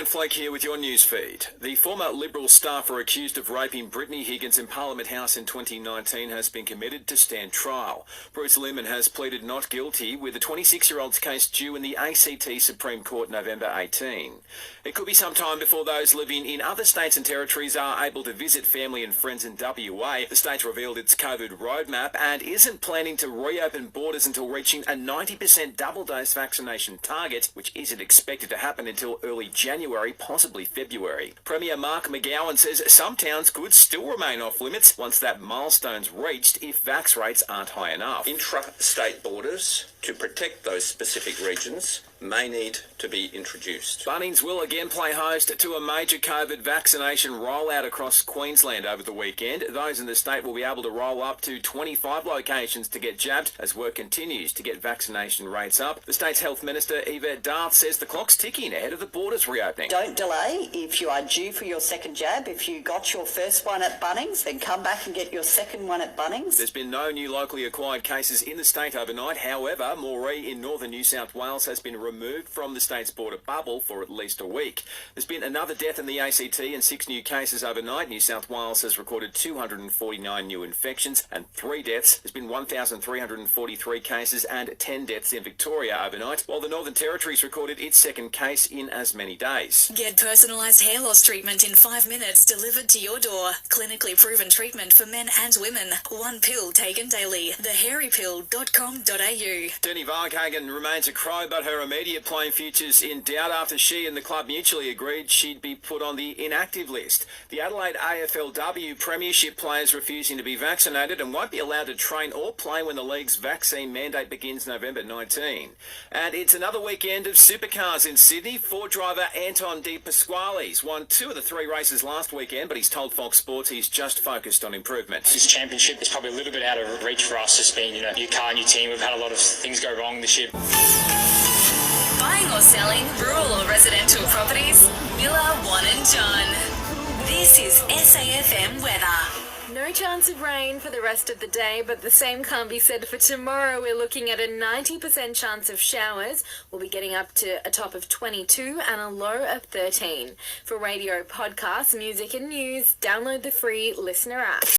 and Flake here with your news feed. The former Liberal staffer accused of raping Brittany Higgins in Parliament House in 2019 has been committed to stand trial. Bruce Limon has pleaded not guilty, with the 26-year-old's case due in the ACT Supreme Court November 18. It could be some time before those living in other states and territories are able to visit family and friends in WA. The state's revealed its COVID roadmap and isn't planning to reopen borders until reaching a 90% double-dose vaccination target, which isn't expected to happen until early January, possibly February. Premier Mark McGowan says some towns could still remain off limits once that milestone's reached if vax rates aren't high enough. Intra-state borders to protect those specific regions may need to be introduced. Bunnings will again play host to a major COVID vaccination rollout across Queensland over the weekend. Those in the state will be able to roll up to 25 locations to get jabbed as work continues to get vaccination rates up. The state's Health Minister, Yvette Darth, says the clock's ticking ahead of the borders reopening. Don't delay. If you are due for your second jab, if you got your first one at Bunnings, then come back and get your second one at Bunnings. There's been no new locally acquired cases in the state overnight. However, Moree in northern New South Wales has been removed from the state's border bubble for at least a week. There's been another death in the ACT and 6 new cases overnight. New South Wales has recorded 249 new infections and 3 deaths. There's been 1,343 cases and 10 deaths in Victoria overnight, while the Northern Territory's recorded its second case in as many days. Get personalised hair loss treatment in 5 minutes delivered to your door. Clinically proven treatment for men and women. 1 pill taken daily. thehairypill.com.au. Denny Varghagen remains a Crow, but her immediate playing future's in doubt after she and the club mutually agreed she'd be put on the inactive list. The Adelaide AFLW Premiership players refusing to be vaccinated and won't be allowed to train or play when the league's vaccine mandate begins November 19. And it's another weekend of supercars in Sydney. Ford driver Anton De Pasquale's won 2 of the 3 races last weekend, but he's told Fox Sports he's just focused on improvement. This championship is probably a little bit out of reach for us, just being, new car, new team. We've had a lot of things go wrong this year. Buying or selling rural or residential properties? Miller, One and John. This is SAFM weather. No chance of rain for the rest of the day, but the same can't be said for tomorrow. We're looking at a 90% chance of showers. We'll be getting up to a top of 22 and a low of 13. For radio, podcasts, music and news, download the free Listener app.